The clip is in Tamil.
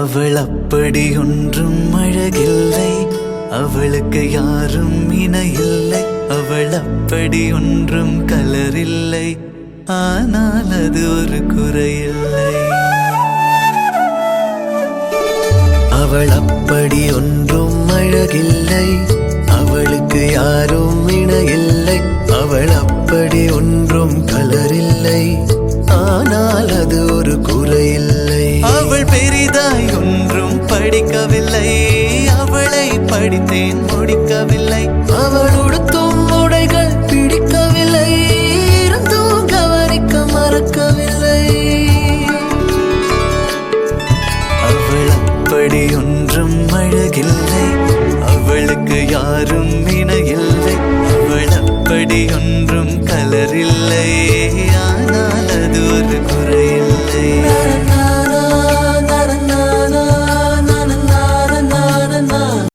அவள் அப்படி ஒன்றும் அழகில்லை, அவளுக்கு யாரும் இணையில்லை. அவள் அப்படி ஒன்றும் கலரில்லை, ஆனால் அது ஒரு குறையில்லை. அவள் அப்படி ஒன்றும் அழகில்லை, அவளுக்கு யாரும் இணையில்லை. அவள் அப்படி ஒன்றும் கலரில்லை, ஆனால் அது ஒரு குறையில்லை. அவள் பெரிதாய் ஒன்றும் படிக்கவில்லை, அவளை படித்தேன் முடிக்கவில்லை. அவள் உடுத்தும் உடைகள் பிடிக்கவில்லை, இருந்தும் கவனிக்க மறக்கவில்லை. அவள் அப்படி ஒன்றும் அழகில்லை, அவளுக்கு யாரும் இணையில்லை. அவள் அப்படி ஒன்றும் கலரில்லை.